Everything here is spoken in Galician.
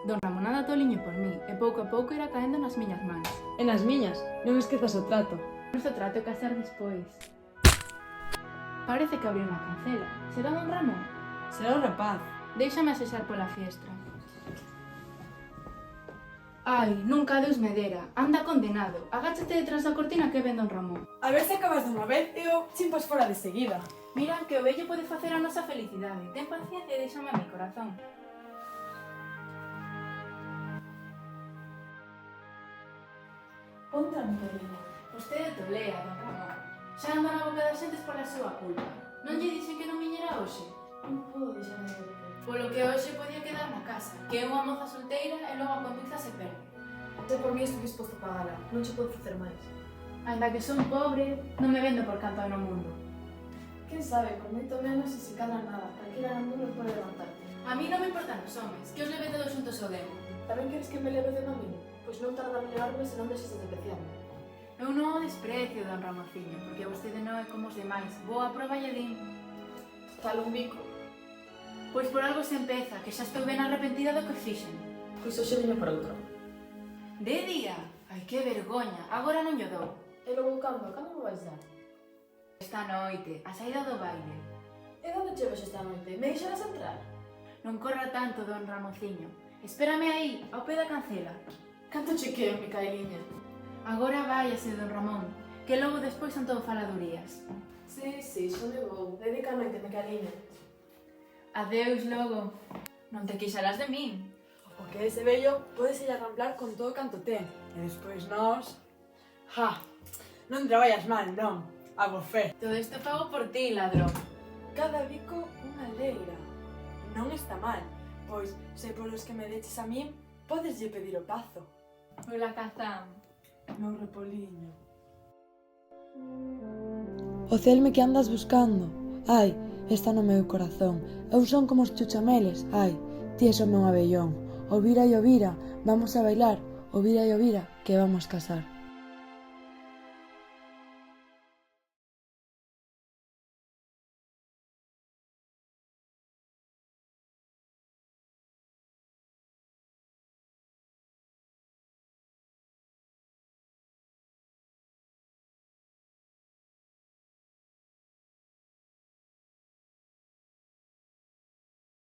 Don Ramón anda toliño por mí e pouco a pouco irá caendo nas miñas mans. E nas miñas, non esquezas o trato. Nuestro trato é casar despois. Parece que abriu na cancela. Será Don Ramón? Será o rapaz. Déixame asexar pola fiestra. Ai, nunca Deus me dera. Anda condenado. Agáchate detrás da cortina que ven Don Ramón. A ver se acabas dunha vez e o chimpas fora de seguida. Mira que o vello pode facer a nosa felicidade. Ten paciencia e déxame a mi corazón. Pon tranquilo. Vostede tolea, Don Ramón. Xa ando na boca das xentes pola súa culpa. Non lle dixen que non viñera hoxe? Non podo deixar de verte. Polo que hoxe podía quedar na casa, que é unha moza solteira e logo a conduza se perde. Se por mí estou disposto a pagala, non se pode facer máis. Ainda que son pobre, non me vendo por canto no mundo. Quen sabe, por moito menos e se cala nada, calquera gandulo pode levantarte. A mí non me importan os homes, que os leve todos xuntos ao demo. Tamén queres que me leve de mami? Pois non tarda en levarme se non deixes de despreciarme. Eu non o desprecio, Don Ramonciño, porque vostede non é como os demais. Boa prova lle din. Tal un bico. Pois por algo se empeza, que xa estou ben arrepentida do que fixen. Pois hoxe viño por outro. De día? Ai, que vergoña, agora non llo dou. E logo cando? Cando me vais dar? Esta noite, a saída do baile. E onde che ves esta noite? Me deixarás entrar? Non corra tanto, Don Ramonciño. Espérame aí, ao pé da cancela. Canto chequeo, Micaeliña? Agora váyase, Don Ramón, que logo despois son todo faladurías. Sí, xa me vou. Dedica a noite, Micaeliña. Adeus logo. Non te quixarás de min. O que ese vello pode se arramplar con todo canto ten. E despois nós... Ja! Non traballas mal, non. A bofé. Todo isto pago por ti, ladrón. Cada bico unha leira. Non está mal, pois se polos que me deches a min, podeslle pedir o pazo. Hola, Kazán. Meu repoliño. O celme que andas buscando, ai, está no meu corazón. Eu son como os chuchameles, ai, ti és o meu abellón. Ovira e ovira, vamos a bailar, ovira e ovira, que vamos casar.